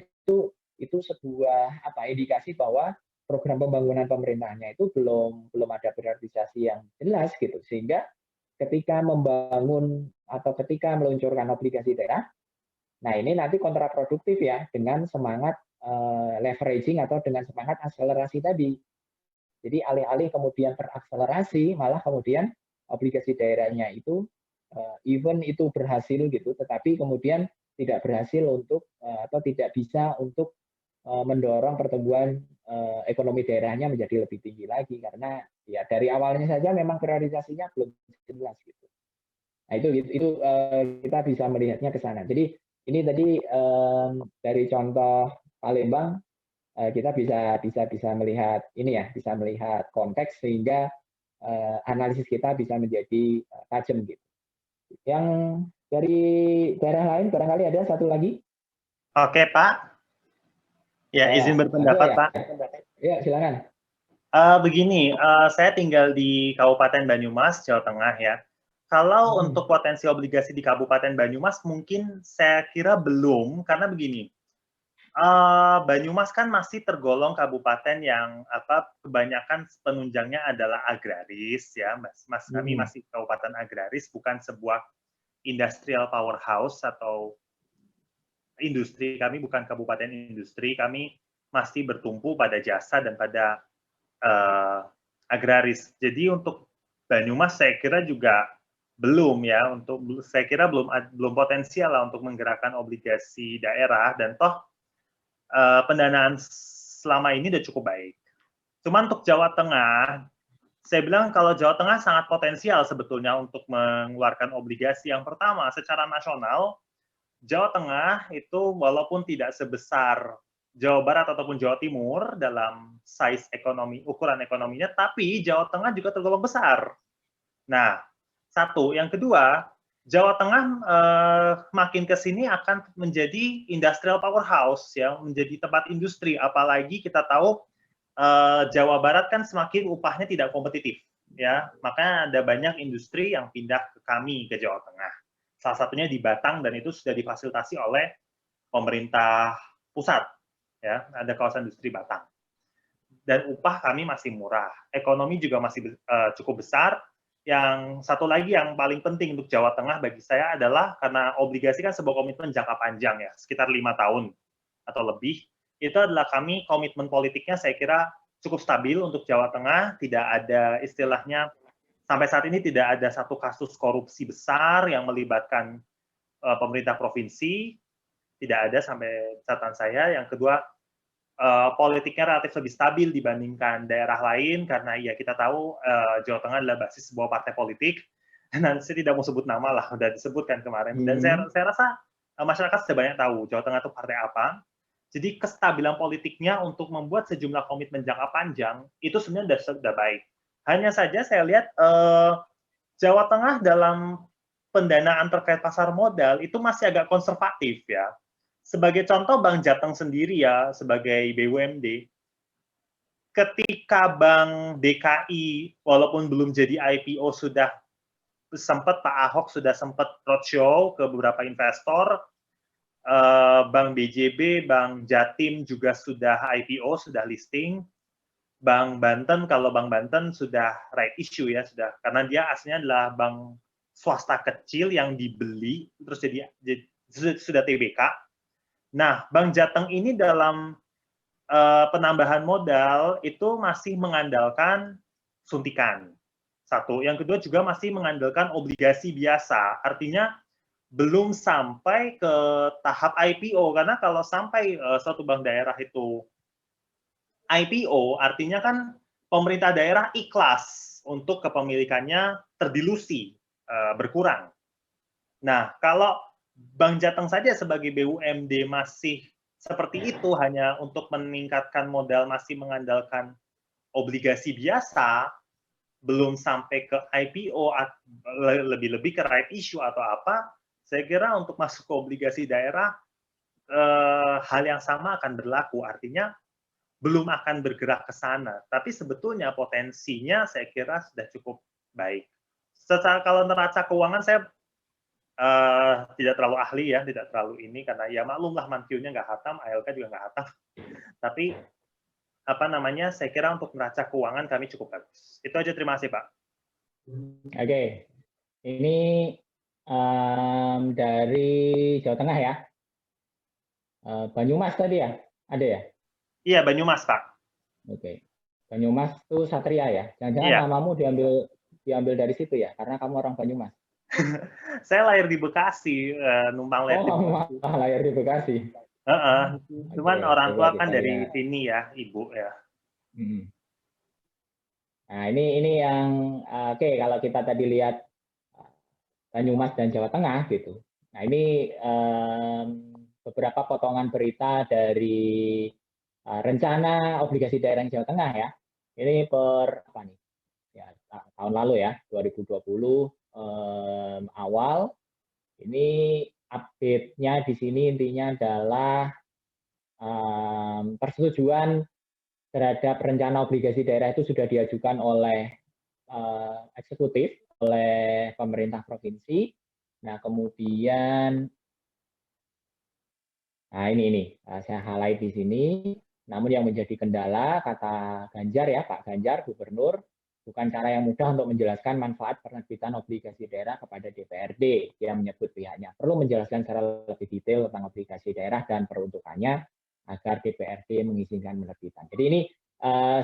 itu sebuah indikasi bahwa program pembangunan pemerintahnya itu belum ada prioritisasi yang jelas gitu. Sehingga ketika membangun atau ketika meluncurkan obligasi daerah, nah ini nanti kontraproduktif ya dengan semangat leveraging atau dengan semangat akselerasi tadi. Jadi alih-alih kemudian terakselerasi, malah kemudian obligasi daerahnya itu even itu berhasil gitu, tetapi kemudian tidak berhasil untuk atau tidak bisa untuk mendorong pertumbuhan ekonomi daerahnya menjadi lebih tinggi lagi karena ya dari awalnya saja memang prioritasasinya belum jelas gitu. Nah itu kita bisa melihatnya ke sana. Jadi ini tadi dari contoh Palembang kita bisa melihat ini ya, bisa melihat konteks sehingga analisis kita bisa menjadi tajam gitu. Yang dari daerah lain barangkali ada satu lagi. Oke Pak. Ya izin berpendapat Pak. Ya silakan. Begini, saya tinggal di Kabupaten Banyumas, Jawa Tengah ya. Kalau untuk potensi obligasi di Kabupaten Banyumas mungkin saya kira belum, karena begini. Banyumas kan masih tergolong kabupaten yang kebanyakan penunjangnya adalah agraris ya, Mas. Kami masih kabupaten agraris, bukan sebuah industrial powerhouse atau industri. Kami bukan kabupaten industri, kami masih bertumpu pada jasa dan pada agraris. Jadi untuk Banyumas saya kira juga belum ya, saya kira belum potensial lah untuk menggerakkan obligasi daerah, dan toh pendanaan selama ini udah cukup baik. Cuma untuk Jawa Tengah, saya bilang kalau Jawa Tengah sangat potensial sebetulnya untuk mengeluarkan obligasi. Yang pertama, secara nasional, Jawa Tengah itu walaupun tidak sebesar Jawa Barat ataupun Jawa Timur dalam size ekonomi, ukuran ekonominya, tapi Jawa Tengah juga tergolong besar. Nah, satu. Yang kedua, Jawa Tengah makin ke sini akan menjadi industrial powerhouse, ya, menjadi tempat industri. Apalagi kita tahu Jawa Barat kan semakin upahnya tidak kompetitif, ya. Makanya ada banyak industri yang pindah ke kami, ke Jawa Tengah. Salah satunya di Batang, dan itu sudah difasilitasi oleh pemerintah pusat, ya. Ada kawasan industri Batang. Dan upah kami masih murah. Ekonomi juga masih cukup besar. Yang satu lagi yang paling penting untuk Jawa Tengah bagi saya adalah karena obligasi kan sebuah komitmen jangka panjang, ya, sekitar 5 tahun atau lebih. Itu adalah kami komitmen politiknya saya kira cukup stabil untuk Jawa Tengah, tidak ada istilahnya sampai saat ini tidak ada satu kasus korupsi besar yang melibatkan pemerintah provinsi, tidak ada sampai catatan saya. Yang kedua, politiknya relatif lebih stabil dibandingkan daerah lain karena ya kita tahu Jawa Tengah adalah basis sebuah partai politik, dan saya tidak mau sebut nama lah, udah disebutkan kemarin. Dan saya rasa masyarakat sudah banyak tahu Jawa Tengah itu partai apa. Jadi kestabilan politiknya untuk membuat sejumlah komitmen jangka panjang itu sebenarnya sudah baik. Hanya saja saya lihat Jawa Tengah dalam pendanaan terkait pasar modal itu masih agak konservatif, ya. Sebagai contoh, Bank Jateng sendiri, ya, sebagai BUMD, ketika Bank DKI walaupun belum jadi IPO sudah sempat Pak Ahok sudah sempat roadshow ke beberapa investor. Bank BJB, Bank Jatim juga sudah IPO, sudah listing. Bank Banten, kalau Bank Banten sudah right issue, ya, sudah, karena dia aslinya adalah bank swasta kecil yang dibeli terus jadi sudah TBK. Nah, Bank Jateng ini dalam penambahan modal itu masih mengandalkan suntikan. Satu. Yang kedua juga masih mengandalkan obligasi biasa. Artinya belum sampai ke tahap IPO, karena kalau sampai suatu bank daerah itu IPO, artinya kan pemerintah daerah ikhlas untuk kepemilikannya terdilusi, berkurang. Nah, kalau Bank Jateng saja sebagai BUMD masih seperti itu, hanya untuk meningkatkan modal masih mengandalkan obligasi biasa, belum sampai ke IPO, lebih-lebih ke right issue atau apa, saya kira untuk masuk ke obligasi daerah, hal yang sama akan berlaku. Artinya, belum akan bergerak ke sana. Tapi sebetulnya potensinya saya kira sudah cukup baik. Secara kalau neraca keuangan, saya tidak terlalu ahli, ya, tidak terlalu ini, karena ya maklumlah Mankionya nggak hatam, ALK juga nggak hatam. Tapi apa namanya, saya kira untuk neraca keuangan kami cukup bagus. Itu aja, terima kasih Pak. Oke, ini dari Jawa Tengah, ya. Banyumas tadi, ya, ada, ya? Iya, Banyumas Pak. Oke, Banyumas itu Satria, ya. Jangan-jangan Iya. namamu diambil dari situ, ya, karena kamu orang Banyumas. Saya lahir di Bekasi, numpang lahir di Bekasi. Lahir di Bekasi. Cuman orang tua kan dari lihat. sini, ya, ibu, ya. Nah, ini yang oke, kalau kita tadi lihat Banyumas dan Jawa Tengah gitu. Nah, ini beberapa potongan berita dari rencana obligasi daerah Jawa Tengah, ya. Ini per apa nih? Ya, tahun lalu, ya, 2020 awal. Ini update-nya di sini intinya adalah persetujuan terhadap rencana obligasi daerah itu sudah diajukan oleh eksekutif, oleh pemerintah provinsi. Nah, kemudian, nah ini saya highlight di sini. Namun yang menjadi kendala, kata Ganjar, ya, Pak Ganjar, Gubernur, bukan cara yang mudah untuk menjelaskan manfaat penerbitan obligasi daerah kepada DPRD. Dia menyebut pihaknya perlu menjelaskan secara lebih detail tentang obligasi daerah dan peruntukannya agar DPRD mengizinkan penerbitan. Jadi ini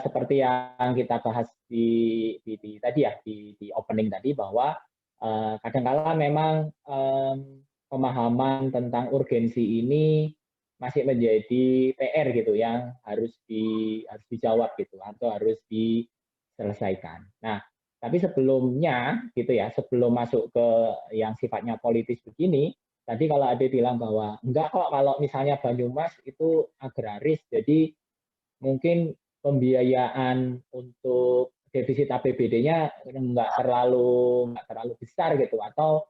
seperti yang kita bahas di tadi, ya, di opening tadi, bahwa kadang-kala memang pemahaman tentang urgensi ini masih menjadi PR gitu, yang harus dijawab gitu, atau harus diselesaikan. Nah, tapi sebelumnya gitu, ya, sebelum masuk ke yang sifatnya politis begini, tadi kalau Ade bilang bahwa enggak kok kalau misalnya Banyumas itu agraris, jadi mungkin pembiayaan untuk defisit APBD-nya nggak terlalu besar gitu, atau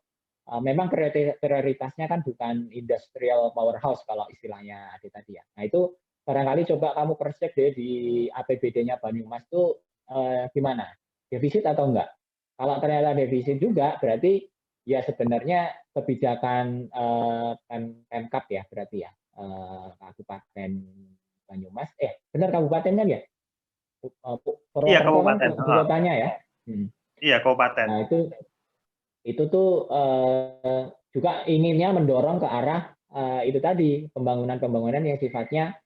memang prioritasnya kan bukan industrial powerhouse kalau istilahnya Ade tadi ya. Nah itu barangkali coba kamu cross check deh di APBD-nya Banyumas tuh gimana, defisit atau enggak. Kalau ternyata defisit juga, berarti ya sebenarnya kebijakan Pemkab ya berarti ya, Kabupaten Banyumas, benar kabupaten kan ya? Iya, Purwokerto kan kabupaten. ibu kotanya ya. Iya, kabupaten. Nah itu tuh juga inginnya mendorong ke arah itu tadi, pembangunan yang sifatnya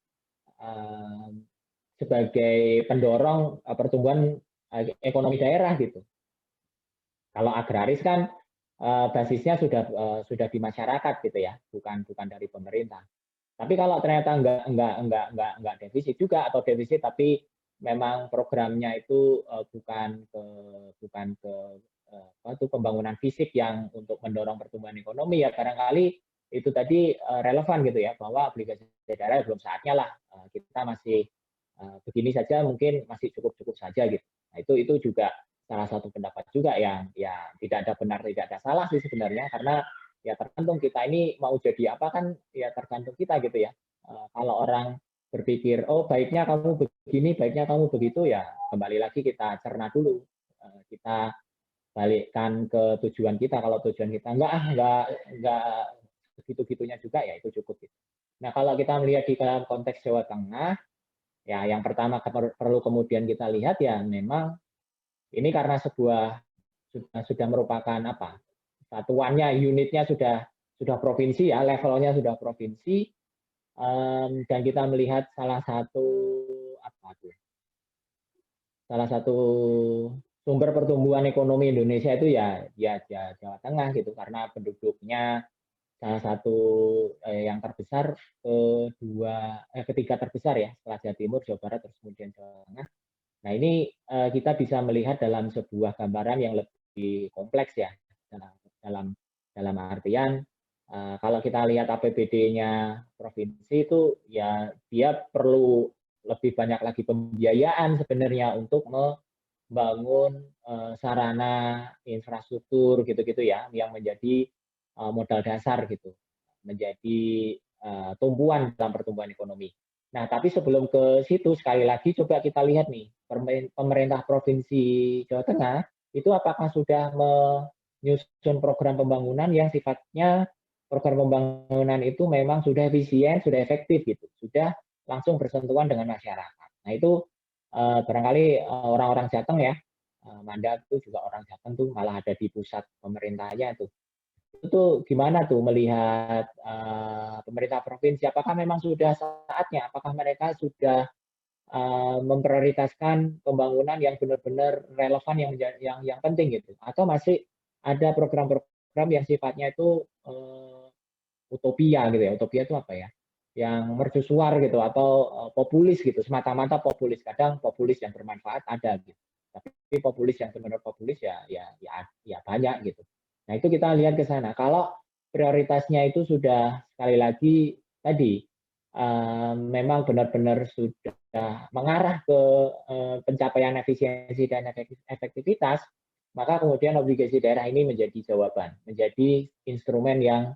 sebagai pendorong pertumbuhan ekonomi daerah gitu. Kalau agraris kan basisnya sudah di masyarakat gitu ya, bukan dari pemerintah. Tapi kalau ternyata enggak defisit juga, atau defisit tapi memang programnya itu bukan ke pembangunan fisik yang untuk mendorong pertumbuhan ekonomi, ya barangkali itu tadi relevan gitu ya, bahwa obligasi daerah belum saatnya lah, kita masih begini saja mungkin masih cukup saja gitu. Nah itu juga salah satu pendapat juga yang ya tidak ada benar tidak ada salah sih sebenarnya, karena ya tergantung kita ini mau jadi apa kan, ya tergantung kita gitu ya. Kalau orang berpikir oh baiknya kamu begini, baiknya kamu begitu, ya kembali lagi kita cerna dulu, kita balikkan ke tujuan kita. Kalau tujuan kita enggak segitu-gitunya juga, ya itu cukup gitu. Nah kalau kita melihat di dalam konteks Jawa Tengah, ya yang pertama perlu kemudian kita lihat ya memang ini karena sudah merupakan apa, satuannya, unitnya sudah provinsi ya, levelnya sudah provinsi, dan kita melihat salah satu sumber pertumbuhan ekonomi Indonesia itu ya Jawa Tengah gitu, karena penduduknya salah satu yang terbesar, ketiga terbesar ya, setelah Jawa Timur, Jawa Barat, terus kemudian Jawa Tengah. Nah ini kita bisa melihat dalam sebuah gambaran yang lebih kompleks ya, dalam artian kalau kita lihat APBD-nya provinsi itu ya dia perlu lebih banyak lagi pembiayaan sebenarnya untuk membangun sarana infrastruktur gitu-gitu ya, yang menjadi modal dasar gitu, menjadi tumpuan dalam pertumbuhan ekonomi. Nah, tapi sebelum ke situ, sekali lagi coba kita lihat nih, pemerintah Provinsi Jawa Tengah itu apakah sudah menyusun program pembangunan yang sifatnya program pembangunan itu memang sudah efisien, sudah efektif gitu, sudah langsung bersentuhan dengan masyarakat. Nah, itu barangkali orang-orang Jateng ya, Manda itu juga orang Jateng tuh, malah ada di pusat pemerintahnya tuh. Itu gimana tuh melihat pemerintah provinsi, apakah memang sudah saatnya, apakah mereka sudah memprioritaskan pembangunan yang benar-benar relevan, yang penting gitu, atau masih ada program-program yang sifatnya itu utopia gitu ya. Utopia itu apa ya, yang mercusuar gitu, atau populis gitu, semata-mata populis. Kadang populis yang bermanfaat ada gitu, tapi populis yang benar-benar populis ya banyak gitu. Nah itu kita lihat ke sana. Kalau prioritasnya itu sudah, sekali lagi tadi, memang benar-benar sudah mengarah ke pencapaian efisiensi dan efektivitas, maka kemudian obligasi daerah ini menjadi jawaban, menjadi instrumen yang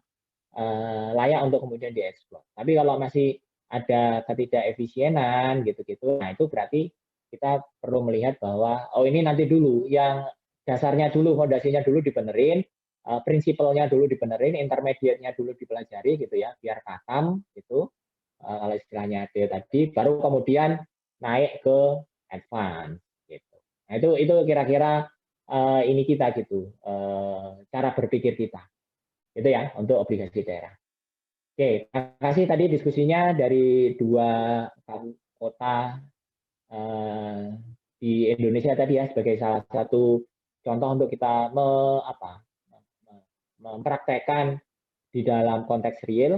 layak untuk kemudian dieksplor. Tapi kalau masih ada ketidakefisienan gitu-gitu, nah itu berarti kita perlu melihat bahwa oh ini nanti dulu yang dasarnya dulu, fondasinya dulu dibenerin, prinsipalnya dulu dibenerin, intermediate-nya dulu dipelajari gitu ya, biar katam gitu, kalau istilahnya tadi, baru kemudian naik ke advance gitu. Nah itu kira-kira ini kita gitu, cara berpikir kita. Itu ya untuk obligasi daerah. Oke, terima kasih tadi diskusinya dari dua kota di Indonesia tadi ya, sebagai salah satu contoh untuk kita mempraktekkan di dalam konteks real